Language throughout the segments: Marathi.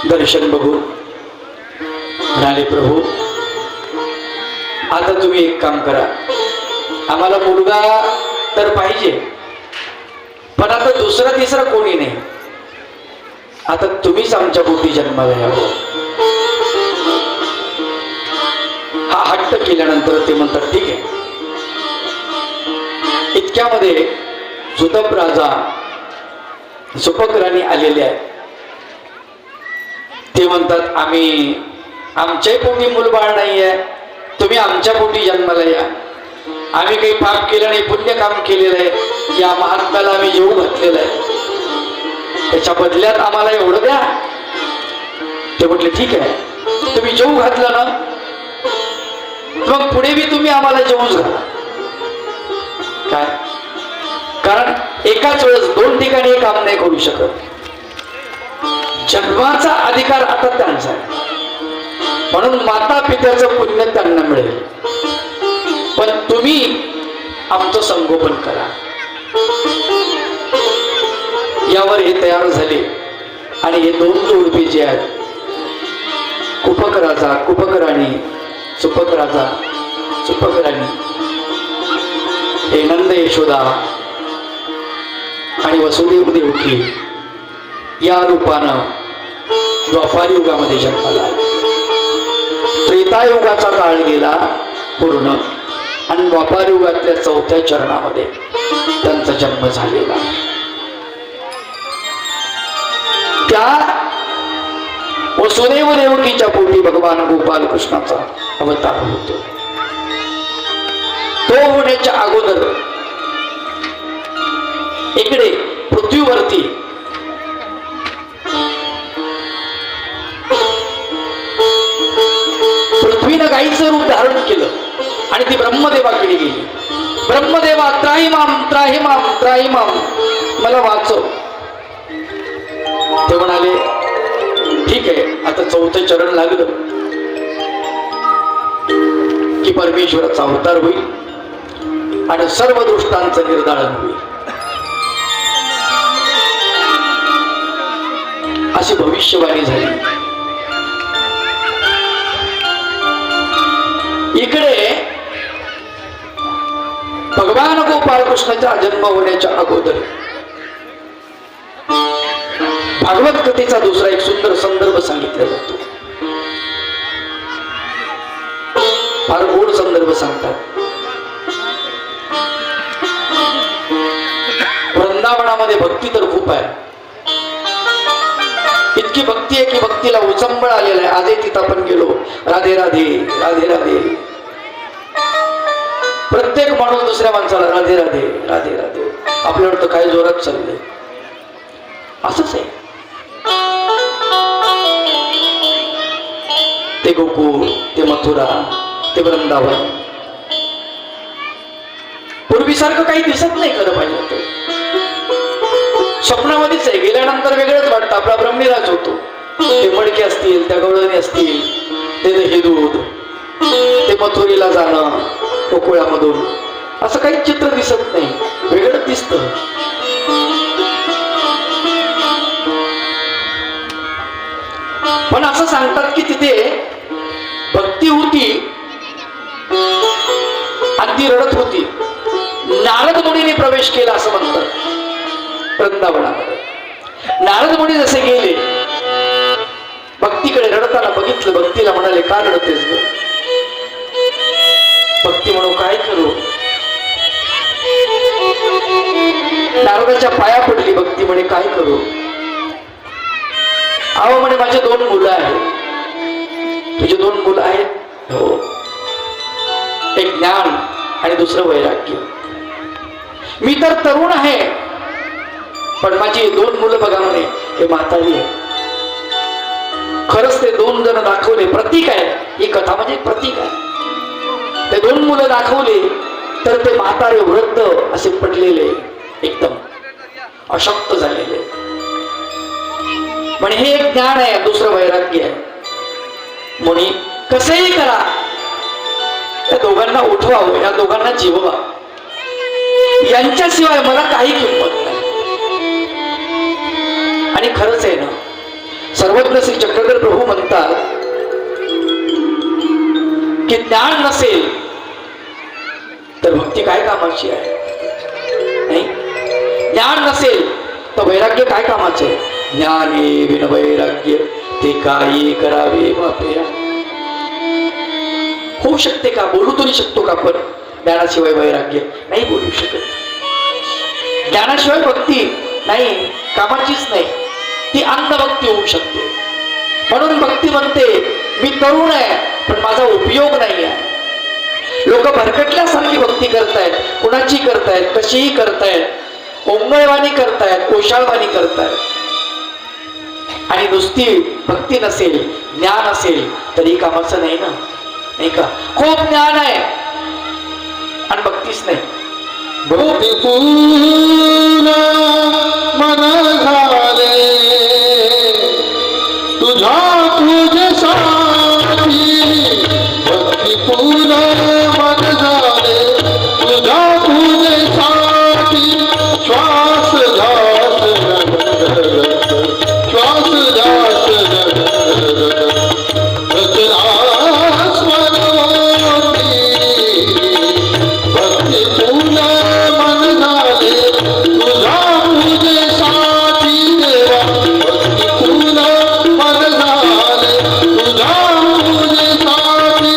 दर्शन बघून म्हणाले, प्रभू आता तुम्ही एक काम करा, आम्हाला मुलगा तर पाहिजे, पण आता दुसरा तिसरा कोणी नाही, आता तुम्हीच आमच्या पोटी जन्माला यावं. हा हट्ट केल्यानंतर ते म्हणतात ठीक आहे. इतक्यामध्ये सुतप राजा सुपक राणी आलेले आहेत. ते म्हणतात आम्ही आमच्याही पोटी मूलबाळ नाहीये, तुम्ही आमच्या पोटी जन्माला या. आम्ही काही पाप केलं नाही, पुण्य काम केलेलं आहे, या महात्म्याला आम्ही जेवू घातलेलं आहे, त्याच्या बदल्यात आम्हाला एवढं द्या. ते म्हटले ठीक आहे, तुम्ही जेवू घातलं ना, मग पुढे बी तुम्ही आम्हाला जेवूच घाला. काय, कारण एकाच वेळेस दोन ठिकाणी हे काम नाही करू शकत. जन्माचा अधिकार आता त्यांचा आहे, म्हणून माता पित्याचं पुण्य त्यांना मिळेल, पण तुम्ही आमचं संगोपन करा. यावर हे तयार झाले आणि हे दोन जोडपे जे आहेत, कुपक राजा कुपक राणी, सुपक राजा सुपक राणी, हे नंद यशोदा आणि वसुदेव देवकी या रूपानं द्वापार युगामध्ये जन्माला. त्रेतायुगाचा काळ गेला पूर्ण आणि द्वापार युगातल्या चौथ्या चरणामध्ये त्यांचा जन्म झालेला. त्या वसुदेव देवकीच्या पोटी भगवान गोपाल कृष्णाचा अवतार होतो. तो होण्याच्या अगोदर इकडे पृथ्वीवरती पृथ्वीनं गाईचं रूप धारण केलं आणि ती ब्रह्मदेवाकडे गेली. ब्रह्मदेवा त्राही माम त्राही माम त्राही माम, मला वाचव. ते म्हणाले ठीक आहे, आता चौथं चरण लागलं की परमेश्वराचा अवतार होईल आणि सर्व दृष्टांचं निर्धारण होईल, अशी भविष्यवाणी झाली. इकडे भगवान गोपाल कृष्णाचा जन्म होण्याच्या अगोदर भागवत कथेचा दुसरा एक सुंदर संदर्भ सांगितला जातो. फार गोड संदर्भ सांगतात. वृंदावनामध्ये भक्ती तर खूप आहे, इतकी भक्ती आहे की भक्तीला उचंबळ आलेला आहे. आजही तिथं आपण गेलो, राधे राधे राधे राधे, प्रत्येक माणूस दुसऱ्या माणसाला राधे राधे राधे राधे. आपल्यावर तर काय जोरात चाललंय, असंच आहे. ते गोकुळ, ते मथुरा, ते वृंदावन पूर्वीसारखं काही दिसत नाही. खरं पाहिजे तर स्वप्नामध्येच आहे, गेल्यानंतर वेगळंच वाटतं. आपला ब्रह्मनिराज होतो. ते मडके असतील, त्या गवळणी असतील, ते दही दूध, ते मथुरीला जाणं गोकुळामधून, असं काही चित्र दिसत नाही, वेगळंच दिसतं. पण असं सांगतात की तिथे भक्ती होती आणि ती रडत होती. नारद मुनीने प्रवेश केला असं म्हणतात वृंदावनामध्ये. नारद मुनी जसे गेले, भक्तीकडे रडताना बघितलं. भक्तीला म्हणाले का रडतेस ग? भक्ती म्हणू काय करू? नारदाच्या पाया पडली. भक्ती म्हणे काय करू? अहो म्हणे माझे 2 मुलं आहेत. तुझे 2 मुलं आहेत? हो. एक ज्ञान आणि दुसरं वैराग्य. मी तर तरुण आहे, पण माझी 2 मुलं बघा म्हणे, हे म्हातारी आहे. खरंच ते 2 जण दाखवले, प्रतीक आहे ही कथा, म्हणजे प्रतीक आहे. ते 2 मुलं दाखवले तर ते म्हातारे वृद्ध असे पडलेले, एकदम अशक्त झालेले. पण हे एक ज्ञान आहे, दुसरं वैराग्य आहे. मुनी कसंही करा, त्या दोघांना उठवावं, या दोघांना जीववा, यांच्याशिवाय मला काही किंमत नाही. आणि खरंच आहे ना, सर्वज्ञ श्री चक्रधर प्रभू म्हणतात की ज्ञान नसेल तर भक्ती काय कामाची आहे? नाही, ज्ञान नसेल तर वैराग्य काय कामाचे? ज्ञाने विन वैराग्य ते काही करावे बापया. होऊ शकते का? बोलू तरी शकतो का आपण? ज्ञानाशिवाय वैराग्य नाही बोलू शकत. ज्ञानाशिवाय भक्ती नाही, कामाचीच नाही, ती अंधभक्ती होऊ शकते. म्हणून भक्ती म्हणते मी तरुण आहे पण माझा उपयोग नाही आहे. लोक भरकटल्यासारखी भक्ती करतायत, कुणाची करतायत, कशीही करतायत, ओंगळवाणी करतायत, कोशाळवाणी करतायत. आणि नुसती भक्ती नसेल, ज्ञान असेल तरी कामाचं नाही ना, नाही का? खूप ज्ञान आहे आणि भक्तीच नाही. भक्ती पूर्ण मन झाले तुझ्या तुझ्यासाठी, भक्ती पूर्ण मन झाले तुझ्या तुझ्यासाठी. श्वास घास श्वास घास रचना स्मरती. भक्ती पूर्ण मन झाले तुझ्या तुझ्यासाठी देवा. भक्ती पूर्ण मन झाले तुझ्या तुझ्यासाठी.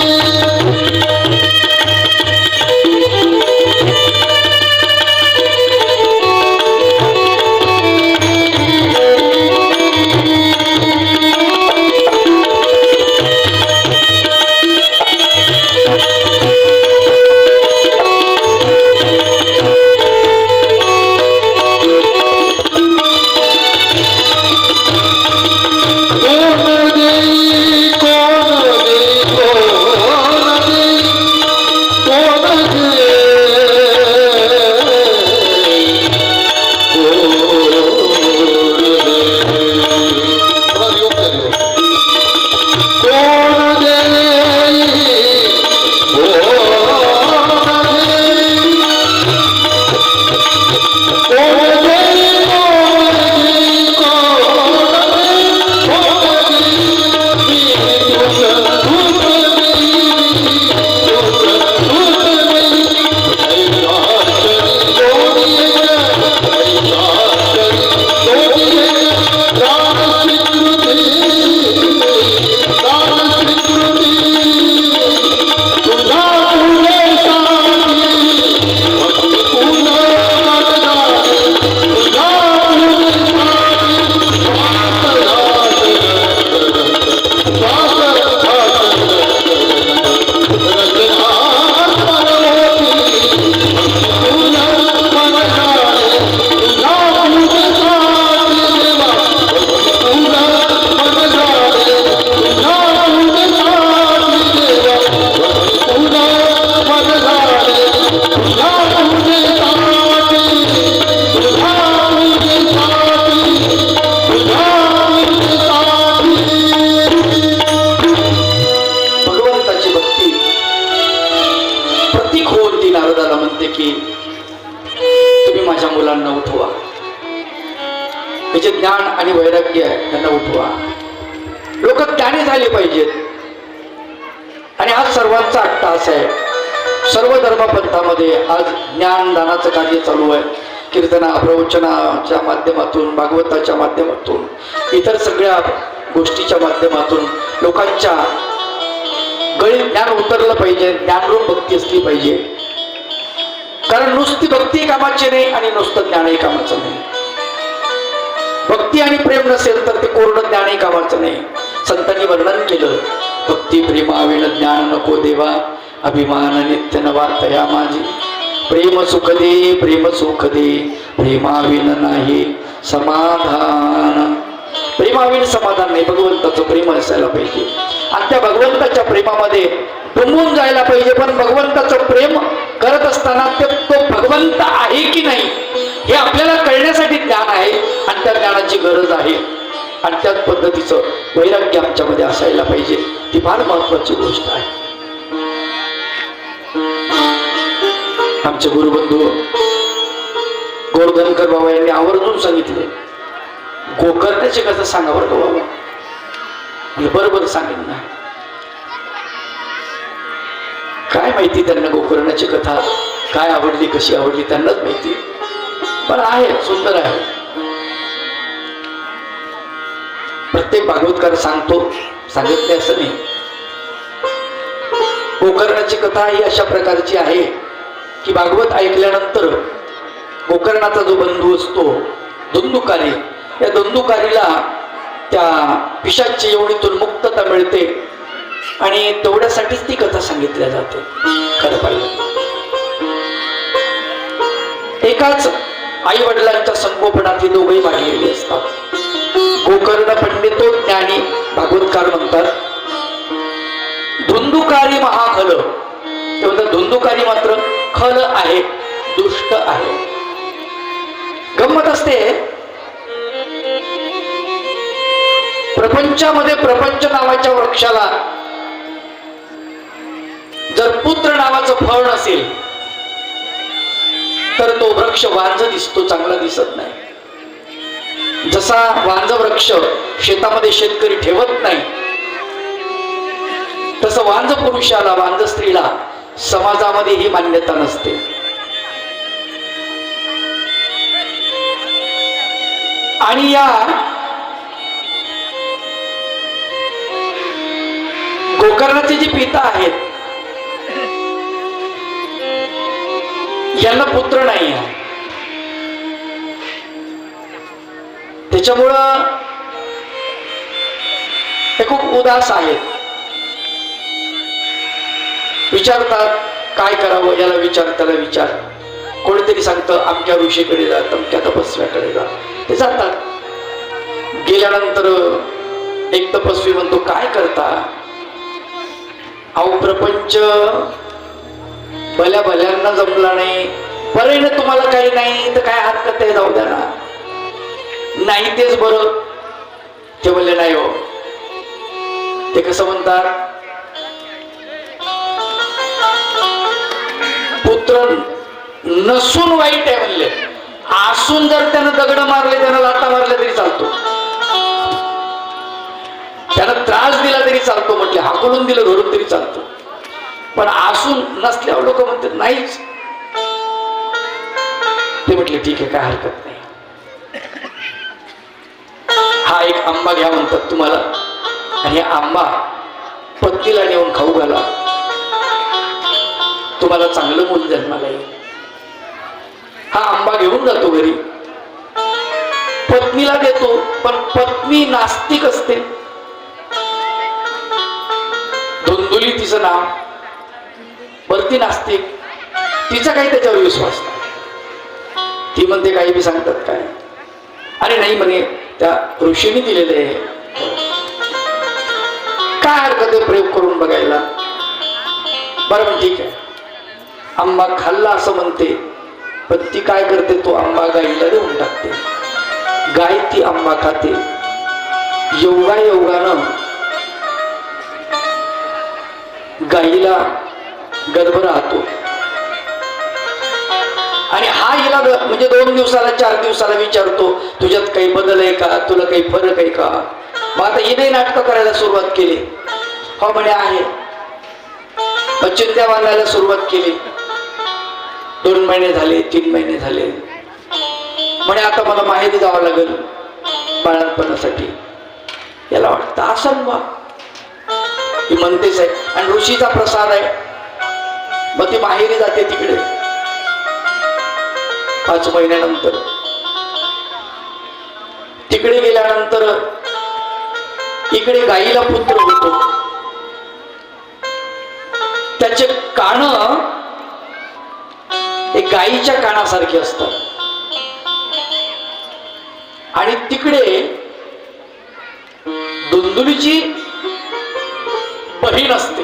जे ज्ञान आणि वैराग्य आहे त्यांना उठवा. लोक ज्ञानी झाले पाहिजेत. आणि आज सर्वांचा अट्टहास आहे. सर्व धर्मपंथामध्ये आज ज्ञानदानाचं कार्य चालू आहे. कीर्तना, प्रवचनाच्या माध्यमातून, भागवताच्या माध्यमातून, इतर सगळ्या गोष्टीच्या माध्यमातून लोकांच्या गळी ज्ञान उतरलं पाहिजे. ज्ञानरूप भक्ती असली पाहिजे. कारण नुसती भक्ती कामाची नाही आणि नुसतं ज्ञानही कामाचं नाही. भक्ती आणि प्रेम नसेल तर ते कोरडं ज्ञानही कामाचं नाही. संतांनी वर्णन केलं, भक्ती प्रेमाविण ज्ञान नको देवा, अभिमान नित्य नवा तया माझी. प्रेम सुख दे, प्रेम सुख दे, प्रेमाविण नाही समाधान. प्रेमाविण समाधान नाही. भगवंताचं प्रेम असायला पाहिजे आणि त्या भगवंताच्या प्रेमामध्ये डुंबून जायला पाहिजे. पण भगवंताचं प्रेम करत असताना तो भगवंत आहे की नाही हे आपल्याला कळण्यासाठी ज्ञान आहे आणि त्या ज्ञानाची गरज आहे. आणि त्याच पद्धतीचं वैराग्य आमच्यामध्ये असायला पाहिजे. ती फार महत्वाची गोष्ट आहे. आमचे गुरुबंधू गोवर्धनकर बाबा यांनी आवर्जून सांगितले, गोकर्णाचे कसं सांगा बरं का बाबा. बरोबर सांगेन ना. काय माहिती त्यांना गोकर्णाची कथा काय आवडली कशी आवडली त्यांनाच माहिती, पण आहे सुंदर आहे. प्रत्येक भागवतकार सांगतो, सांगत नाही असं नाही. गोकर्णाची कथा ही अशा प्रकारची आहे की भागवत ऐकल्यानंतर गोकर्णाचा जो बंधू असतो धुंदुकारी, या धुंदुकारीला त्या पिशाची योनीतून मुक्तता मिळते आणि तेवढ्यासाठीच ती कथा सांगितल्या जाते. खरं पाहिजे एकाच आई वडिलांच्या संगोपनात ही दोघंही वाढलेली असतात. गोकर्ण पंडितो ज्ञानी भागवतकार म्हणतात, धुंदुकारी महाखल. ते म्हणतात धुंदुकारी मात्र खल आहे, दुष्ट आहे. गंमत असते, प्रपंचामध्ये प्रपंच नावाच्या वृक्षाला जर पुत्र नावाचं फळ नसेल तर तो वृक्ष वांझ दिसतो, चांगला दिसत नाही. जसा वांझ वृक्ष शेतामध्ये शेतकरी ठेवत नाही, तसं वांझ पुरुषाला वांझ स्त्रीला समाजामध्ये ही मान्यता नसते. आणि या गोकर्णाचे जे पिता आहेत यांना पुत्र नाही आहे. त्याच्यामुळं ते खूप उदास आहेत. विचारतात काय करावं, याला विचार त्याला विचार. कोणीतरी सांगतं अमक्या ऋषीकडे जा, तमक्या तपस्व्याकडे जा. ते जातात. गेल्यानंतर एक तपस्वी म्हणतो काय करता? अहो प्रपंच भल्या भल्यांना जमला नाही, बरं ना तुम्हाला काही नाही तर काय हरकत आहे, जाऊ द्या ना. नाही तेच बरं. ते बोलले नाही हो. ते कसं म्हणतात, पुत्र नसून वाईट आहे म्हणले, असून जर त्यानं दगड मारले, त्यानं लाथा मारले तरी चालतो, त्यानं त्रास दिला तरी चालतो, म्हटले हाकलून दिलं धरून तरी चालतो. पण असून नसल्यावर लोक म्हणतात नाहीच. ते म्हटले ठीक आहे, काय हरकत नाही. हा एक आंबा घ्या म्हणतात तुम्हाला, आणि आंबा पत्नीला नेऊन खाऊ घाला, तुम्हाला चांगलं मूल जन्माला येईल. हा आंबा घेऊन जातो घरी, पत्नीला देतो, पण पत्नी नास्तिक असते. धुंदुली तिचं नाव, बरं ती नास्तिक, तिचा काही त्याच्यावर विश्वास नाही. ती म्हणते काही बी सांगतात काय, अरे नाही म्हणे त्या ऋषीने दिलेले आहे, काय हरकत आहे प्रयोग करून बघायला. बरं मग ठीक आहे. आंबा खाल्ला असं म्हणते, पण ती काय करते, तो आंबा गाईला देऊन टाकते. गाय ती आंबा खाते. योगायोगानं गाईला गर्भ राहतो, आणि हा हिला म्हणजे 2 दिवसाला 4 दिवसाला विचारतो तुझ्यात काही बदल आहे का, तुला काही फरक आहे का. मग आता हिने नाटकं करायला सुरुवात केली. हो म्हणे आहे. मग चिंध्या बांधायला सुरुवात केली. 2 महिने झाले, 3 महिने झाले. म्हणे आता मला माहेरी जावं लागेल बाळांपणासाठी. याला वाटतं असं बा, ही म्हणतेच आहे आणि ऋषीचा प्रसाद आहे. मग ती माहेरी जाते तिकडे. 5 महिन्यानंतर तिकडे गेल्यानंतर इकडे गाईला पुत्र होतो. त्याचे कान हे गाईच्या कानासारखे असतात, आणि तिकडे धुंदुलीची बहीण असते,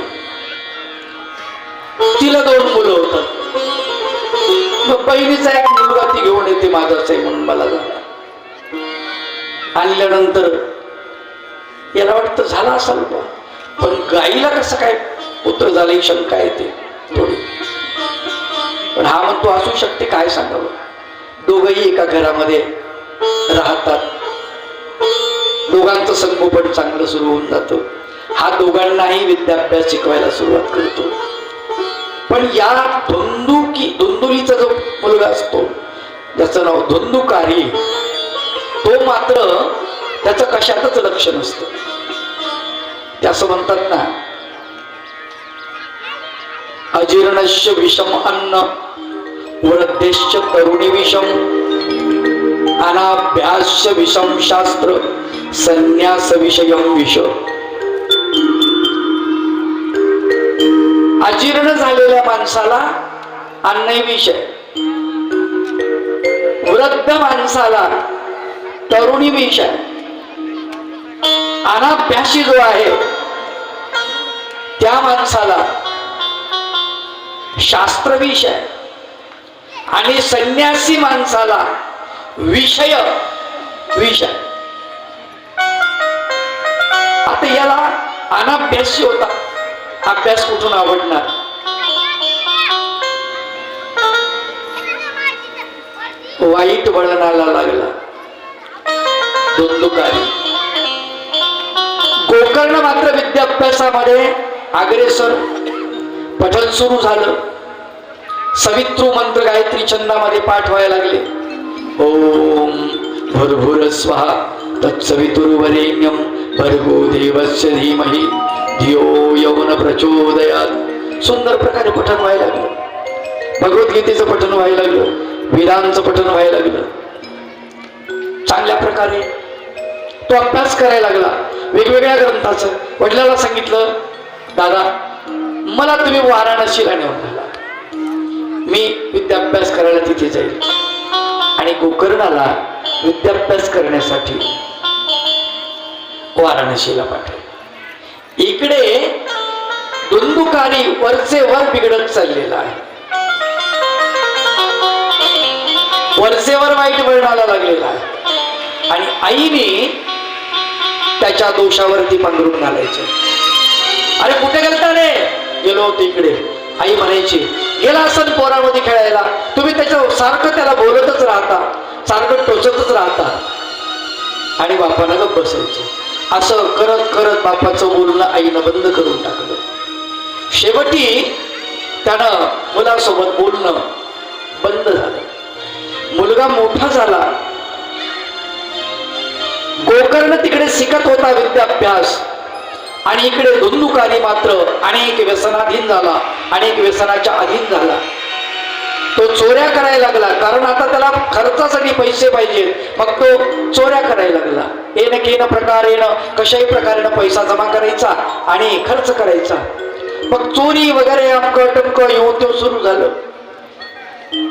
तिला 2 मुलं होतात. मग बहिणीचा एक मुलगा ती घेऊन येते, माझाच आहे म्हणून मला झाला. आणल्यानंतर याला वाटतं झाला असाल बा, पण गाईला कसं काय पुत्र झालं ही शंका येते थोडी. पण हा म्हणतो असू शकते, काय सांगावं. दोघंही एका घरामध्ये राहतात. दोघांचं संगोपन चांगलं सुरू होऊन जातं. हा दोघांनाही विद्याभ्यास शिकवायला सुरुवात करतो. पण या धुंदुलीचा जो मुलगा असतो ज्याचं नाव धुंदुकारी, तो मात्र त्याचं कशातच लक्ष नसतं. ते असं म्हणतात ना, अजीर्णस्य विषम अन्न वृद्धेश्च तरुणी विषम अनाभ्यास्य विषम शास्त्र संन्यास विषयम विष. अजीर्ण झालेल्या माणसाला अन्नही विष आहे, वृद्ध माणसाला तरुणी विष आहे, अनाभ्यासी जो आहे त्या माणसाला शास्त्र विष आहे, आणि संन्यासी माणसाला विषय विष आहे. आता याला अनाभ्यासी होता, अभ्यास कुठून आवडणार? वाईट वळणाला लागला धुंदुकारी. गोकर्ण मात्र विद्याभ्यासामध्ये अग्रेसर. पठण सुरू झालं. सवितृ मंत्र गायत्री छंदामध्ये पाठ व्हायला लागले. ओम भूर्भुवः स्वः तत्सवितुर्वरेण्यं भर्गो देवस्य धीमहि धियो यो न प्रचोदयात्. सुंदर प्रकारे पठण व्हायला लागलं. भगवद्गीतेचं पठण व्हायला लागलं, वेदांचं पठण व्हायला लागलं. चांगल्या प्रकारे तो अभ्यास करायला लागला वेगवेगळ्या ग्रंथाचं. वडिलांना सांगितलं, दादा मला तुम्ही वाराणसीला नेऊन घाला, मी विद्याभ्यास करायला तिथे जाईल. आणि गोकर्णाला विद्याभ्यास करण्यासाठी वाराणसीला पाठवले. इकडे धुंदुकारी वरचे वर बिघडत चाललेला आहे, वरचेवर वाईट वळणाला लागलेला आहे. आणि आईने त्याच्या दोषावरती पांघरून घालायचे. अरे कुठे गेलता रे? गेलो होतो इकडे. आई म्हणायची, गेला असं पोरामध्ये खेळायला, तुम्ही त्याच्या सारखं त्याला बोलतच राहता, सारखं टोचतच राहता. आणि बापानं गप्प बसायचं. असं करत करत बापाचं बोलणं आईनं बंद करून टाकलं. शेवटी त्यानं मुलासोबत बोलणं बंद झालं. मुलगा मोठा झाला. गोकर्ण तिकडे शिकत होता विद्याभ्यास, आणि इकडे धुंदुकारी मात्र अनेक व्यसनाधीन झाला, अनेक व्यसनाच्या अधीन झाला. तो चोऱ्या करायला लागला, कारण आता त्याला खर्चासाठी पैसे पाहिजेत. मग तो चोऱ्या करायला लागला. येणं केन प्रकारेनं कशाही प्रकारेनं पैसा जमा करायचा आणि खर्च करायचा. मग चोरी वगैरे अमकं टमकं येऊन ते सुरू झालं.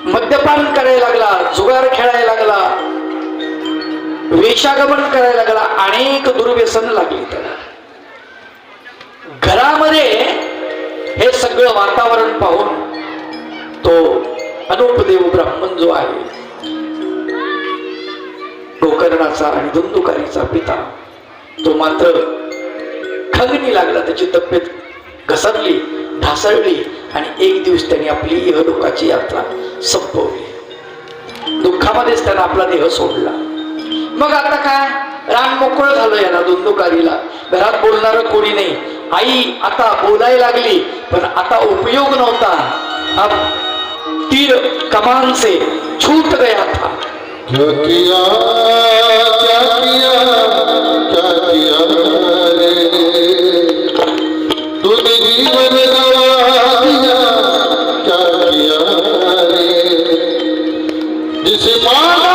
मद्यपान करायला लागला, जुगार खेळायला लागला, वेश्यागमन करायला लागला. अनेक दुर्व्यसन लागली त्याला. घरामध्ये हे सगळं वातावरण पाहून तो अनुपदेव ब्राह्मण जो आहे, गोकर्णाचा आणि धुंदुकारीचा पिता, तो मात्र खंगणी लागला. त्याची तब्येत घसरली, ढासळली, आणि एक दिवस त्याने आपली इहलोकाची यात्रा संपवली. दुःखामध्येच त्याने आपला देह सोडला. मग आता काय, रान मोकळं झालं याला धुंदुकारीला. घरात बोलणारं कोणी नाही. आई आता बोलायला लागली, पण आता उपयोग नव्हता. अब तीर कमान से छूट गया था. क्या किया रे, तूने जीवन गवा दिया. क्या किया रे, जिस माना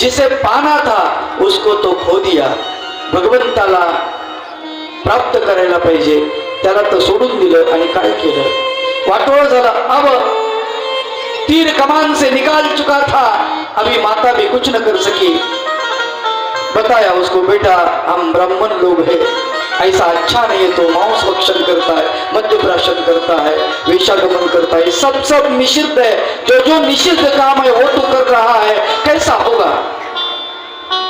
जिसे पाना था उसको तो खो दिया. भगवंताला प्राप्त करायला पाहिजे, त्याला तर सोडून दिलं आणि काय केलं, वाटोळ झालं. अब तीर कमान से निकाल चुका था, अभी माता भी कुछ न कर सकी. बताया उसको, बेटा हम ब्राह्मण लोग हैं, ऐसा अच्छा नहीं है. तो मांस भक्षण करता है, मद्यप्राशन करता है, वेश्यागमन करता है, सब सब निषिद्ध है. जो जो निषिद्ध काम है वो तो कर रहा है, कैसा होगा.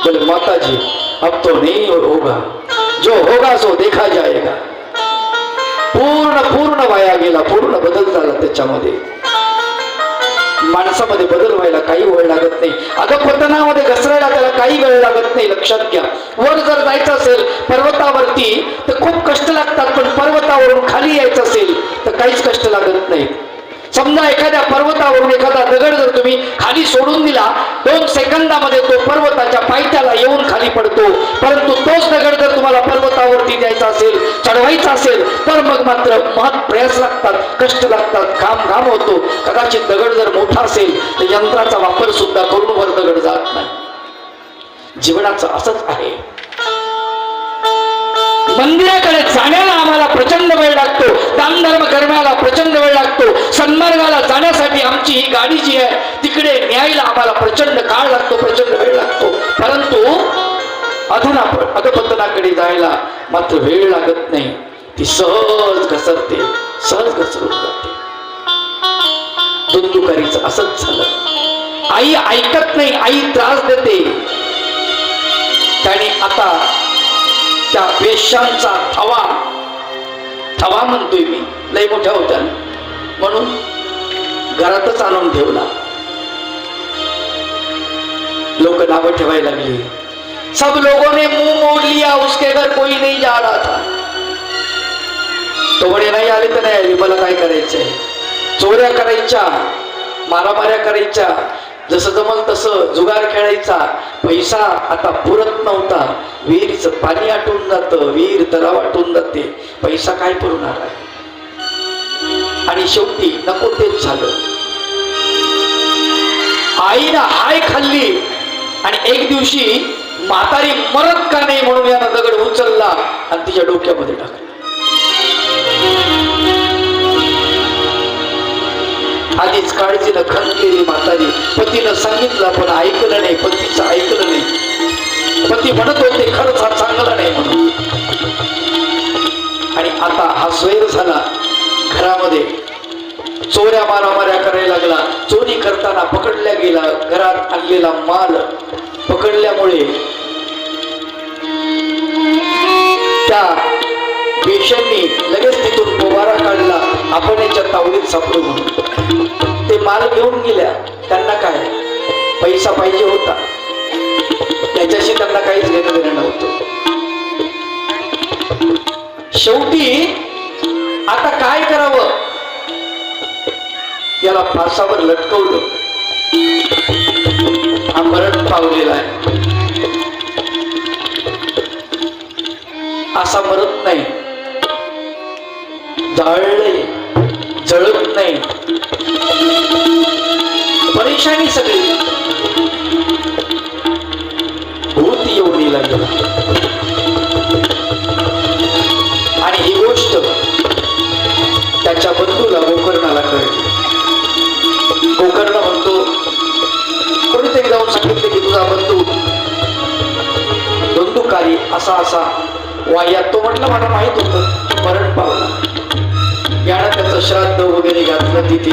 बोले माता जी अब तो नहीं होगा, जो होगा सो देखा जाएगा. पूर्ण वाया गेला, पूर्ण बदल झाला त्याच्यामध्ये. माणसामध्ये बदल व्हायला काही वेळ लागत नाही. अधपतनामध्ये घसरायला त्याला काही वेळ लागत नाही. लक्षात घ्या, वर जर जायचं असेल पर्वतावरती तर खूप कष्ट लागतात, पण पर्वतावरून खाली यायचं असेल तर काहीच कष्ट लागत नाही. समजा एखाद्या पर्वतावरून एखादा दगड जर तुम्ही खाली सोडून दिला, 2 सेकंदामध्ये तो पर्वताच्या पायथ्याला येऊन खाली पडतो. परंतु तोच दगड जर तुम्हाला पर्वतावरती द्यायचा असेल, चढवायचा असेल, तर मग मात्र महत् प्रयास लागतात, कष्ट लागतात, घाम होतो. कदाचित दगड जर मोठा असेल तर यंत्राचा वापर सुद्धा करून वर दगड जात नाही. जीवनाचं असंच आहे. मंदिराकडे जाण्याला आम्हाला प्रचंड वेळ लागतो, दानधर्म करण्याला प्रचंड वेळ लागतो, सन्मार्गाला जाण्यासाठी आमची ही गाडी जी आहे तिकडे न्यायला आम्हाला प्रचंड काळ लागतो, प्रचंड वेळ लागतो. परंतु अधपतनाकडे जायला मात्र वेळ लागत नाही. ती सहज घसरते, सहज घसरून जाते. दुंदुकारीचं असंच झालं. आई ऐकत नाही, आई त्रास देते. त्याने आता त्या वेश्यांचा थवा म्हणतोय मी, लय मोठ्या होत्या म्हणून घरातच आणून ठेवला. लोक नावं ठेवायला लागली. सब लोगों ने मुंह मोड़ लिया, उसके घर कोई नहीं जा रहा था. तो म्हणे नाही आले तर नाही आले, मला काय करायचंय. चोऱ्या करायच्या, मारामाऱ्या करायच्या, जसं जमल तसं जुगार खेळायचा. पैसा आता पुरत नव्हता. विहिरीचं पाणी आटून जातं, विहीर तलाव आटून जाते, पैसा काय पुरणार आहे. आणि शेवटी नको तेच झालं. आईनं हाय खाल्ली आणि एक दिवशी म्हातारी मरत का नाही म्हणून यानं दगड उचलला आणि तिच्या डोक्यामध्ये टाकला. आधीच काळजीनं खणलेली म्हातारी, पतीनं सांगितलं पण ऐकलं नाही, पतीचं ऐकलं नाही. पती म्हणत होते खरंच हा चांगला नाही म्हणून. आणि आता हा स्वैर झाला. घरामध्ये चोऱ्या मारामाऱ्या करायला लागला. चोरी करताना पकडल्या गेला. घरात आणलेला माल पकडल्यामुळे त्या पेशांनी लगेच तिथून पोबारा काढला, आपण याच्या तावडीत सापडू म्हणून. ते माल घेऊन गेल्या. त्यांना काय पैसा पाहिजे होता, त्याच्याशी त्यांना काहीच घेणं देणं नव्हतं. शेवटी आता काय करावं, याला फासावर लटकवलं. हा मरण पावलेला आहे. असा मरत नाही, जाळलंय, जळत नाही. परेशानी सगळी. भूत योनीला गेला. आणि ही गोष्ट त्याच्या बंधूला गोकर्णाला कळली. गोकर्ण म्हणतो, कोणीतरी जाऊन सांगितले की तुझा बंधू धुंदुकारी असा असा वाह्यात. तो म्हटलं मला माहित होतं, मरण पावला. यानं त्याचं श्राद्ध वगैरे घातलं, तिथे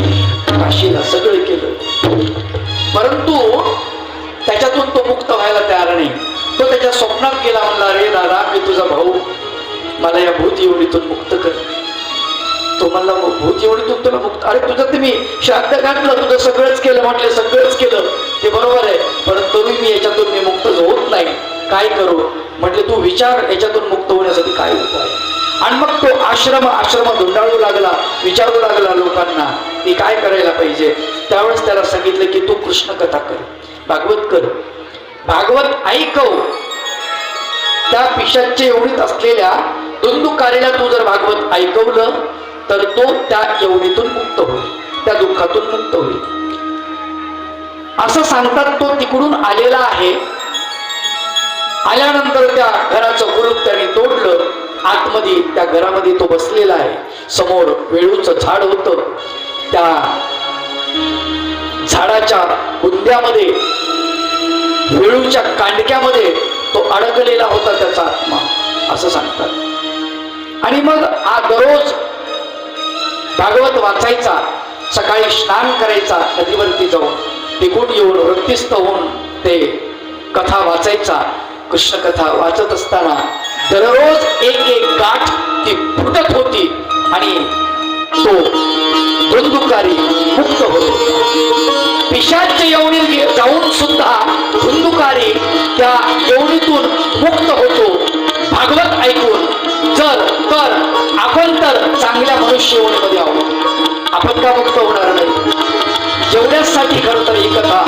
काशीला सगळं केलं. परंतु त्याच्यातून तो मुक्त व्हायला तयार नाही. तो त्याच्या स्वप्नात गेला, म्हणला अरे दादा मी तुझा भाऊ, मला या भूत योनीतून मुक्त कर. तो म्हणला भूत योनीतून तुला मुक्त, अरे तुझं तुम्ही श्राद्ध घातलं, तुझं सगळंच केलं. म्हटले सगळंच केलं ते बरोबर आहे, परंतु मी याच्यातून मी मुक्त होत नाही, काय करू. म्हटले तू विचार याच्यातून मुक्त होण्यासाठी काय उपाय. आणि मग तो आश्रम धुंडाळू लागला, विचारू लागला लोकांना की काय करायला पाहिजे. त्यावेळेस त्याला सांगितलं की तू कृष्ण कथा कर, भागवत कर, भागवत ऐकव. त्या पिशाच्च्या एवढीत असलेल्या धुंदुकारीला तू जर भागवत ऐकवलं तर तो त्या एवढीतून मुक्त होईल, त्या दुःखातून मुक्त होईल. असं सांगतात. तो तिकडून आलेला आहे. आल्यानंतर त्या घराचं कुलूप त्याने तोडलं. आतमध्ये त्या घरामध्ये तो बसलेला आहे. समोर वेळूचं झाड होतं. त्या झाडाच्या बुंद्यामध्ये, वेळूच्या कांडक्यामध्ये तो अडकलेला होता त्याचा आत्मा, असं सांगतात. आणि मग हा दररोज भागवत वाचायचा, सकाळी स्नान करायचा नदीवरती जाऊन, तिकडून येऊन वृत्तिस्थ होऊन ते कथा वाचायचा. कृष्ण कथा वाचत असताना दररोज एक एक गाठ ती फुटत होती आणि तो धुंदुकारी मुक्त होतो. पिशाच यवनीत जाऊन सुद्धा धुंदुकारी त्या यवनीतून मुक्त होतो भागवत ऐकून. तर आपण तर चांगल्या मनुष्य यवनीमध्ये आहोत, आपण का मुक्त होणार नाही? जेवढ्यासाठी खरं तर ही कथा